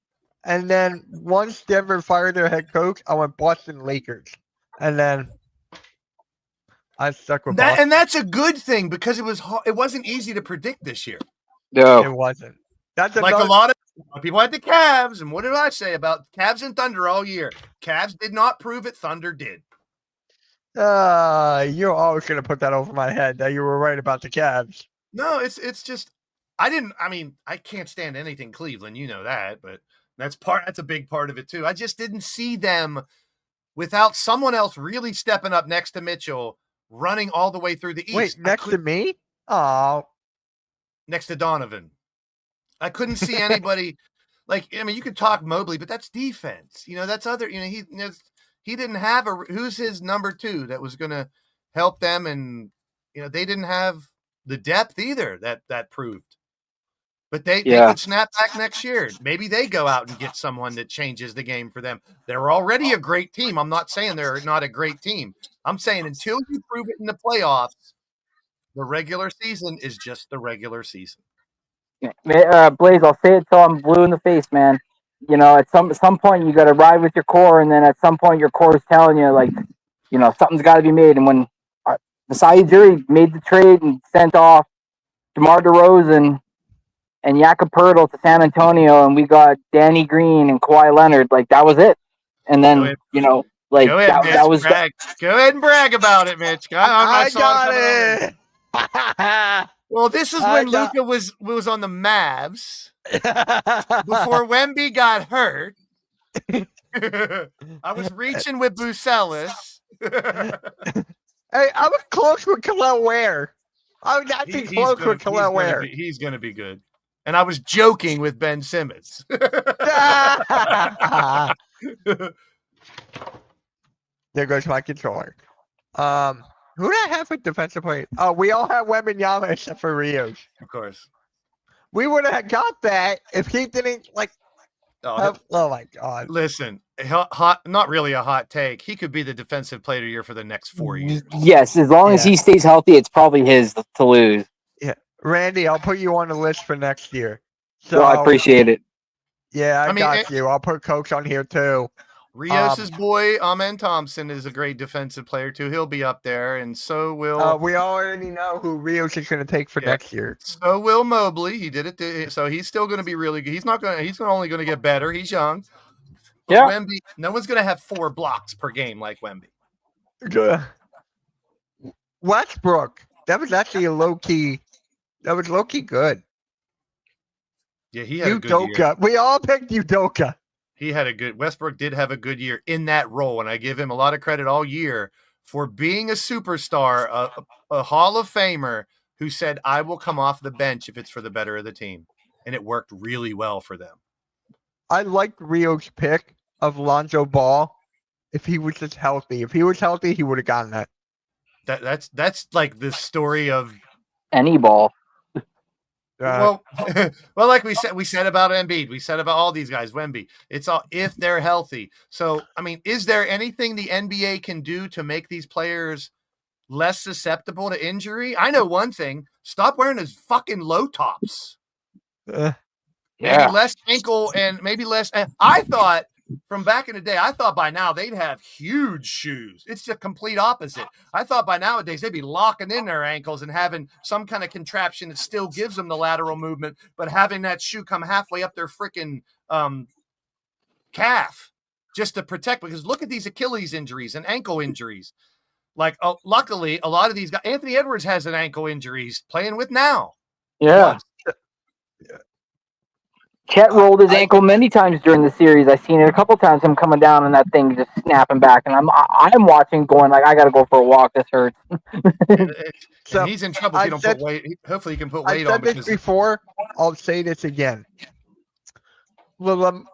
And then once Denver fired their head coach, I went Boston Lakers. And then I stuck with that, Boston. and that's a good thing because it wasn't easy to predict this year. No. It wasn't. That's Like another, a lot of people had the Cavs, and what did I say about Cavs and Thunder all year? Cavs did not prove it. Thunder did. you're always going to put that over my head that you were right about the Cavs. No, it's just I can't stand anything Cleveland, you know that, but that's a big part of it too. I just didn't see them without someone else really stepping up next to Mitchell, running all the way through the East. Wait, next to me? Oh, Next to Donovan. I couldn't see anybody you could talk Mobley, but that's defense. That's other, he didn't have who's his number 2 that was going to help them. And, they didn't have the depth either that proved. But they Yeah. could snap back next year. Maybe they go out and get someone that changes the game for them. They're already a great team. I'm not saying they're not a great team. I'm saying until you prove it in the playoffs, the regular season is just the regular season. Blaze, I'll say it till I'm blue in the face, man. You know, at some point you got to ride with your core, and then at some point your core is telling you, like, you know, something's got to be made. And when Masai Ujiri made the trade and sent off DeMar DeRozan and Jakob Poeltl to San Antonio, and we got Danny Green and Kawhi Leonard, like, that was it. And then, you know, like, Go ahead, Mitch, that was brag. Go ahead and brag about it, Mitch. I saw got coming on. it. Well, this is when Luka was on the Mavs before Wemby got hurt. I was reaching with Bucelis. Hey, I was close with Khalil Ware. I was actually close with Khalil Ware. He's going to be good. And I was joking with Ben Simmons. There goes my controller. Who did I have for defensive player? Oh, we all have Wembanyama except for Rios. Of course. We would have got that if he didn't Oh, oh my god! listen, not really a hot take. He could be the defensive player of the year for the next 4 years. Yes, as long as he stays healthy, it's probably his to lose. Yeah, Randy, I'll put you on the list for next year. So I appreciate it. Yeah, I mean, got you. I'll put Coach on here too. Rios' boy, Amen Thompson, is a great defensive player too. He'll be up there, and so will We already know who Rios is going to take for next year. So will Mobley. He did it, so he's still going to be really good. He's only going to get better. He's young. But Yeah. Wemby, no one's going to have 4 blocks per game like Wemby. Westbrook. That was actually low key good. Yeah, he had a good year. Udoka. We all picked Udoka. Westbrook did have a good year in that role, and I give him a lot of credit all year for being a superstar, a Hall of Famer who said, I will come off the bench if it's for the better of the team. And it worked really well for them. I liked Rio's pick of Lonzo Ball. If he was just healthy. If he was healthy, he would have gotten that. That's like the story of Any ball. well, like we said about Embiid, we said about all these guys, Wemby. It's all if they're healthy. So, I mean, is there anything the NBA can do to make these players less susceptible to injury? I know one thing: stop wearing those fucking low tops. Maybe less ankle and maybe less. I thought from back in the day, I thought by now they'd have huge shoes. It's the complete opposite. I thought by nowadays they'd be locking in their ankles and having some kind of contraption that still gives them the lateral movement, but having that shoe come halfway up their freaking calf just to protect. Because look at these Achilles injuries and ankle injuries. Like, luckily, a lot of these guys, Anthony Edwards has an ankle injury he's playing with now. Yeah. Chet rolled his ankle many times during the series. I've seen it a couple times, him coming down and that thing just snapping back. And I'm watching going like, I got to go for a walk. This hurts. So he's in trouble if he don't put weight. Hopefully he can put weight on. I said this before. I'll say this again. LaMelo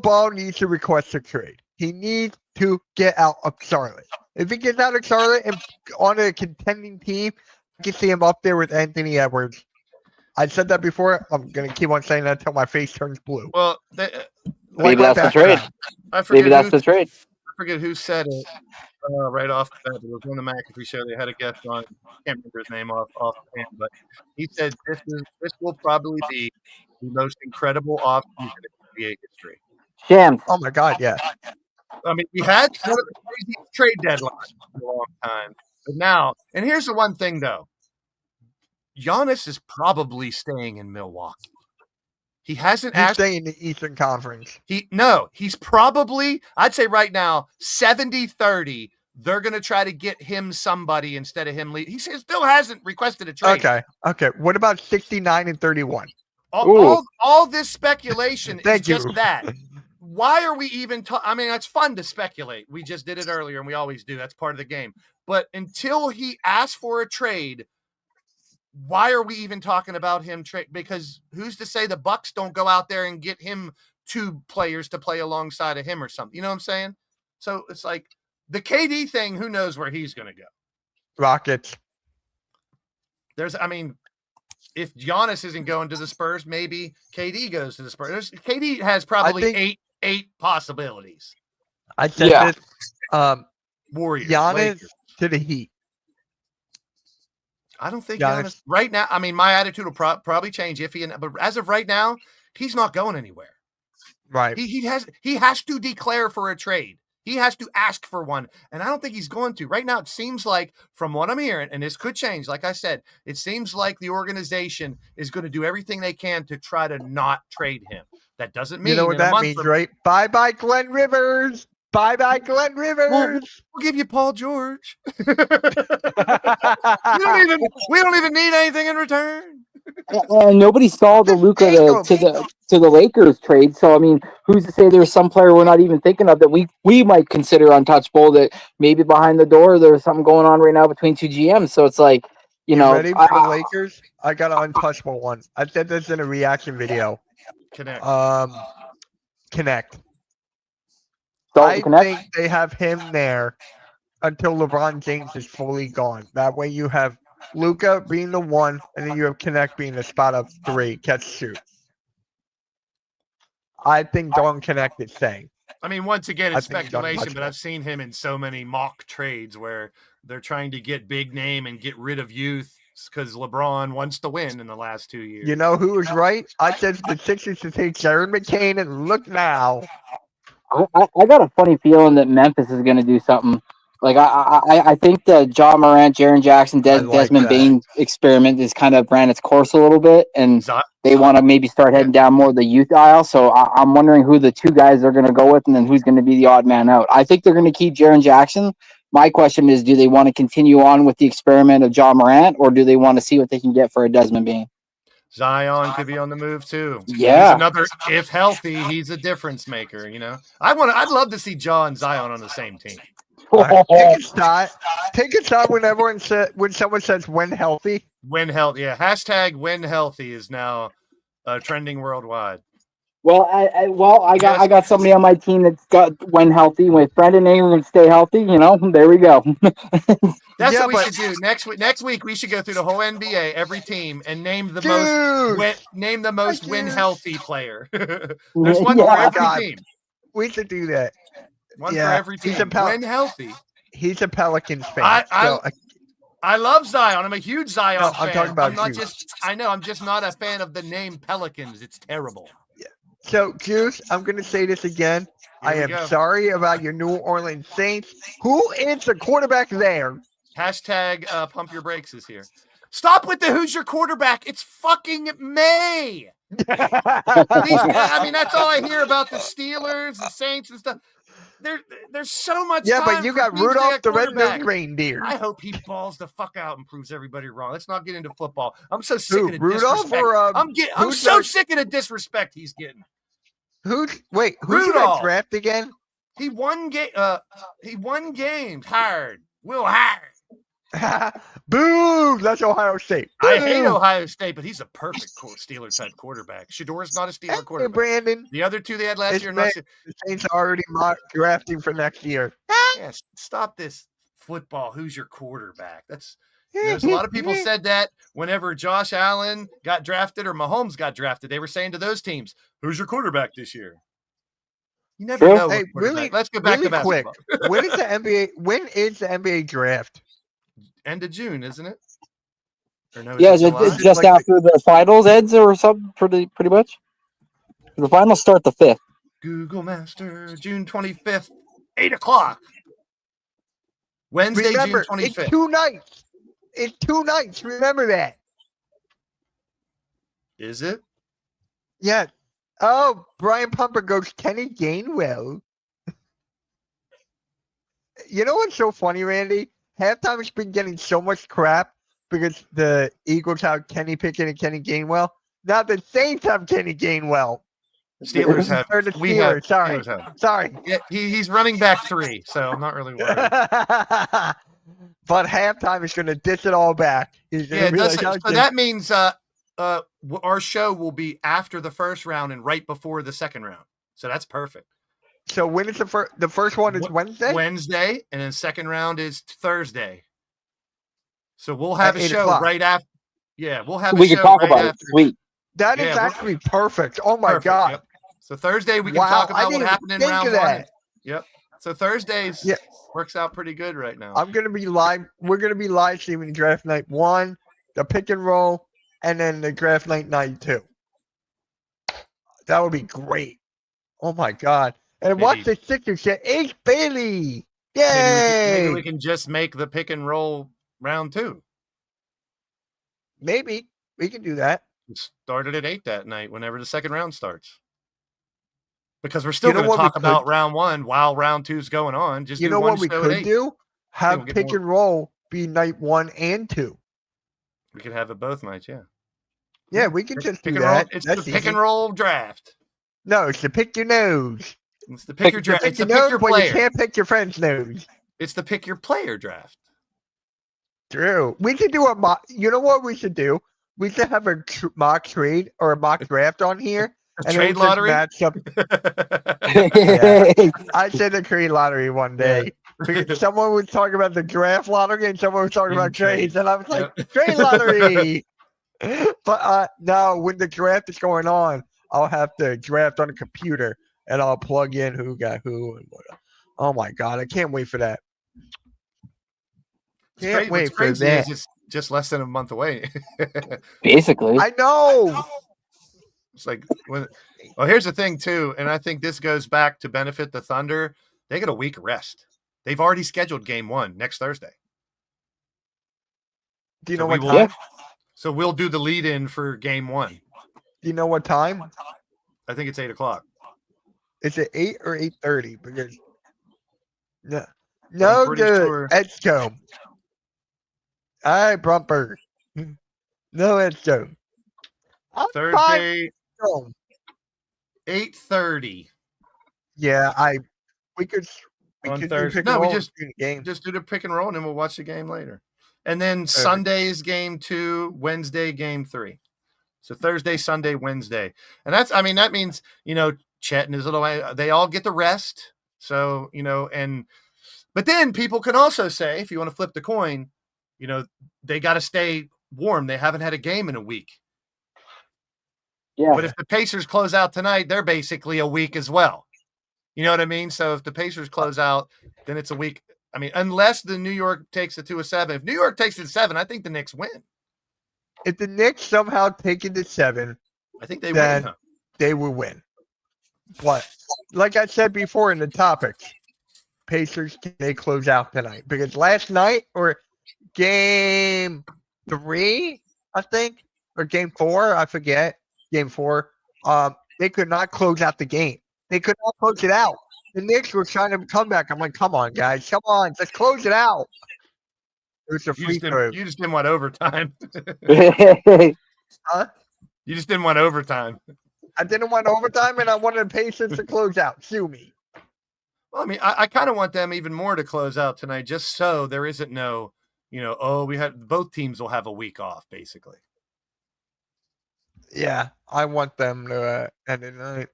Ball needs to request a trade. He needs to get out of Charlotte. If he gets out of Charlotte and on a contending team, you can see him up there with Anthony Edwards. I said that before. I'm going to keep on saying that until my face turns blue. Well, maybe that's the trade. Maybe that's the trade. I forget who said it right off the bat. It was one of the McAfee show. They had a guest on. I can't remember his name off the hand, but he said this will probably be the most incredible offseason in NBA history. Shams. Oh my God, yeah. I mean, we had one of the craziest trade deadlines for a long time, but now, and here's the one thing though. Giannis is probably staying in Milwaukee. He hasn't staying in the Eastern Conference. He's probably, I'd say right now, 70-30. They're going to try to get him somebody instead of him leave. He still hasn't requested a trade. Okay. What about 69-31? All this speculation is just that. Why are we even I mean, that's fun to speculate. We just did it earlier, and we always do. That's part of the game. But until he asks for a trade, why are we even talking about him trade? Because who's to say the Bucks don't go out there and get him 2 players to play alongside of him or something? You know what I'm saying? So it's like the KD thing. Who knows where he's going to go? Rockets. if Giannis isn't going to the Spurs, maybe KD goes to the Spurs. KD has probably eight possibilities. I said Yeah. this. Warriors, Giannis Lakers. to the Heat. I don't think Giannis. Giannis right now. I mean, my attitude will probably change but as of right now, he's not going anywhere. Right. He has to declare for a trade. He has to ask for one, and I don't think he's going to. Right now, it seems like, from what I'm hearing, and this could change, like I said, it seems like the organization is going to do everything they can to try to not trade him. That doesn't mean You know what that means, right? Bye-bye, Glenn Rivers. Bye-bye, Glenn Rivers. We'll give you Paul George. We don't even need anything in return. And nobody saw the Luka to the Lakers trade. So I mean, who's to say there's some player we're not even thinking of that we might consider untouchable, that maybe behind the door there's something going on right now between two GMs. So it's like, you know, ready for the Lakers? I got an untouchable one. I said this in a reaction video. Connect. Connect. Dalton I Knecht? think they have him there until LeBron James is fully gone. That way you have Luka being the 1, and then you have Connect being the spot of 3, catch shoot. I think Dalton Connect is staying. I mean, once again, it's I think he's speculation, but untouchable. I've seen him in so many mock trades where they're trying to get big name and get rid of youth because LeBron wants to win in the last 2 years. You know who was right? I said the Sixers to take Jared McCain, and look now. I got a funny feeling that Memphis is going to do something. Like I think the John Morant, Jaren Jackson, Desmond that. Bane experiment is kind of ran its course a little bit, and they want to maybe start heading down more of the youth aisle. So I'm wondering who the two guys are going to go with, and then who's going to be the odd man out. I think they're going to keep Jaren Jackson. My question is, do they want to continue on with the experiment of John Morant, or do they want to see what they can get for a Desmond Bane? Zion could be on the move too. Yeah. He's another, if healthy, he's a difference maker. You know, I'd love to see Ja and Zion on the same team. Take a shot. Take a shot when someone says when healthy. When healthy, yeah. Hashtag when healthy is now trending worldwide. Well, I got somebody on my team that's got when healthy. With Brendan Ingram stay healthy, you know, there we go. That's what we should do next week. We should go through the whole NBA, every team, and name the most win healthy player. There's one for every team. We should do that. One for every team. When healthy. He's a Pelicans fan. I love Zion. I'm a huge Zion fan. I'm talking about I'm just not a fan of the name Pelicans. It's terrible. Yeah. So, Juice, I'm going to say this again. I am sorry about your New Orleans Saints. Who is the quarterback there? Hashtag pump your brakes is here. Stop with the who's your quarterback. It's fucking May. I mean, that's all I hear about the Steelers, the Saints, and stuff. There's so much. Yeah, time but you for got teams to Rudolph get the quarterback. red-nosed reindeer. I hope he balls the fuck out and proves everybody wrong. Let's not get into football. I'm so sick of the Rudolph disrespect. or I'm so sick of the disrespect he's getting. Who's Rudolph. draft again? He won games. Hard. Will Hard. Boo! That's Ohio State. Boo! I hate Ohio State, but he's a perfect Steelers type quarterback. Shador's not a Steeler quarterback. Brandon. The other two they had last year. The Saints are already drafting for next year. Yes, stop this football. Who's your quarterback? There's a lot of people said that whenever Josh Allen got drafted or Mahomes got drafted, they were saying to those teams, "Who's your quarterback this year?" You never know. Hey, let's go back to basketball. Quick. When is the NBA draft? End of June, isn't it? Or no, yeah, it's just after the finals ends or something, pretty much. The finals start the 5th. Google Master, June 25th, 8:00. Wednesday, Remember, June 25th. It's 2 nights. Remember that. Is it? Yeah. Oh, Brian Pumper goes Kenny Gainwell. You know what's so funny, Randy? Halftime has been getting so much crap because the Eagles have Kenny Pickett and Kenny Gainwell. Now the Saints have Kenny Gainwell. The Steelers have. Or the Steelers. Sorry. Yeah, he's running back 3, so I'm not really worried. But halftime is going to dish it all back. So that means our show will be after the first round and right before the second round. So that's perfect. So when is the first one is Wednesday? Wednesday, and then second round is Thursday. So we'll have a show 8:00. right after. Yeah, we'll have a We can show talk right about it. after. Sweet. That is Yeah, we're- actually perfect. Oh my Perfect, god! yep. So Thursday we can Wow, talk I about didn't what even happened in think round of one. that. Yep. So Thursdays Yeah. works out pretty good right now. I'm gonna be live. We're gonna be live streaming draft night 1, the pick and roll, and then the draft night 2. That would be great. Oh my god! And watch Maybe- the Sixers get Ace Bailey. maybe we Yay! can just make the pick and roll round 2. Maybe we can do that. It started at 8 that night whenever the second round starts. Because we're still You know going to what we talk about could- round 1 while round 2's going on. Just You do know one what we show at could 8. do? Have we'll get pick more. and roll be night 1 and 2. We could have it both nights, yeah. Yeah, we can just do Pick and roll. that. It's That's the pick easy. and roll draft. No, it's to pick your nose. It's the pick your draft. Pick It's the your pick nose, your but you player. can't pick your friend's nose. It's the pick your player draft. True. We could do a mock. You know what we should do? We should have a mock trade or a mock draft on here. A And trade it'll just lottery. match up. I said a trade lottery one day. Because someone was talking about the draft lottery and someone was talking And about trades. trades. And I was like, trade lottery. But no, when the draft is going on, I'll have to draft on a computer and I'll plug in who got who and what. Oh my God. I can't wait for that. Can't wait What's for crazy that. is it's just less than a month away. Basically. I know. It's like, well, here's the thing too, and I think this goes back to benefit the Thunder. They get a week of rest. They've already scheduled game 1 next Thursday. Do you So know we what will- time? So we'll do the lead in for game 1. Do you know what time? I think it's 8:00. Is it 8 or 8:30? Because no pretty good. sure- Edgecombe. All right, Brumper. No Edgecombe. I'm fine. Thursday, Edgecombe. 8:30. Yeah, we could. We On could Thursday. do pick No, and we roll just- during the game. Just do the pick and roll, and then we'll watch the game later. And then Sunday's game 2, Wednesday game 3. So Thursday, Sunday, Wednesday, and that means Chet and his little, they all get the rest. So but then people can also say, if you want to flip the coin, they got to stay warm. They haven't had a game in a week. Yeah. But if the Pacers close out tonight, they're basically a week as well. You know what I mean? So if the Pacers close out, then it's a week. I mean, unless the New York takes it to a 7. If New York takes it to 7, I think the Knicks win. If the Knicks somehow take it to 7, I think they Then- win. Huh? they will win. But like I said before in the topics, Pacers, can they close out tonight? Because last night or game 3, I think, or game 4, I forget. Game 4, they could not close out the game. They could not close it out. The Knicks were trying to come back. I'm like, come on, guys, come on, let's close it out. It was a You free throw. just didn't want overtime. Huh? You just didn't want overtime. I didn't want overtime, and I wanted the Pacers to close out. Sue me. Well, I mean, I kind of want them even more to close out tonight, just so there isn't no, both teams will have a week off, basically. Yeah, I want them to end the night.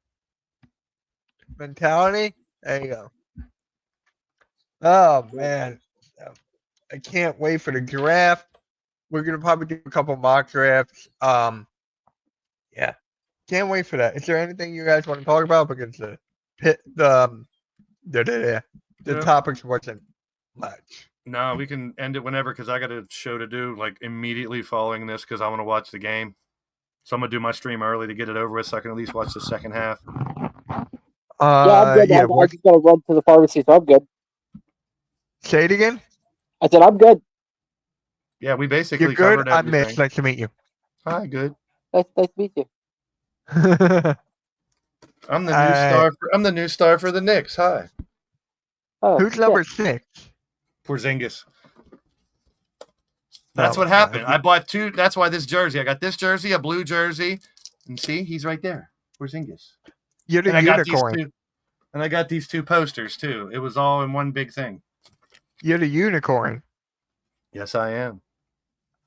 Mentality. There you go. Oh man, I can't wait for the draft. We're gonna probably do a couple mock drafts. Yeah, can't wait for that. Is there anything you guys want to talk about? Because the Yeah. topics wasn't much. No, we can end it whenever because I got a show to do like immediately following this because I want to watch the game. So I'm gonna do my stream early to get it over with so I can at least watch the second half. I'm good. Yeah. I just gotta run to the pharmacy, so I'm good. Say it again. I said I'm good. Yeah, we basically You're good. covered I'm everything. Mitch. Nice to meet you. Hi, good. Nice to meet you. I'm the new star. I'm the new star for the Knicks. Hi, Oh, Who's number 6? Porzingis. That's Oh, what happened. God. I bought 2. That's why this jersey. I got this jersey, a blue jersey, and see, he's right there. Porzingis. You're the And I got these unicorn. 2. And I got these 2 posters too. It was all in one big thing. You're the unicorn. Yes, I am.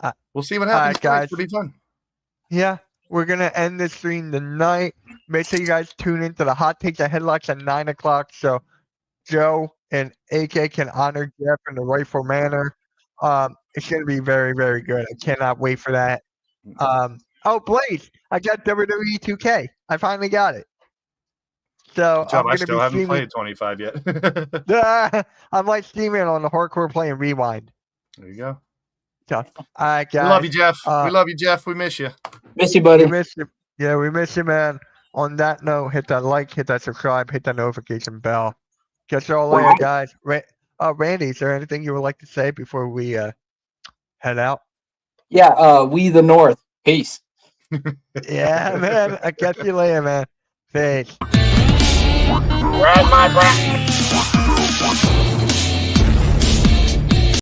Uh, We'll see what all happens. right, guys. It'll be fun. Yeah, we're gonna end this stream tonight. Make sure you guys tune into the hot takes and headlocks at 9 o'clock so Joe and AK can honor Jeff in the rightful manner. It's gonna be very, very good. I cannot wait for that. Oh, Blaze, I got WWE 2K. I finally got it. So Good job. I'm I gonna still be haven't streaming. played 25 yet. I'm like streaming on the Hardcore Play and Rewind. There you go. So, all right, We guys. love you, Jeff. Uh, we love you, Jeff. We miss you. Miss you, We buddy. miss you. Yeah, we miss you, man. On that note, hit that like, hit that subscribe, hit that notification bell. Catch you all later, guys. Randy, is there anything you would like to say before we head out? Yeah, we the North. Peace. Yeah, man. I catch you later, man. Thanks. Where's my breath?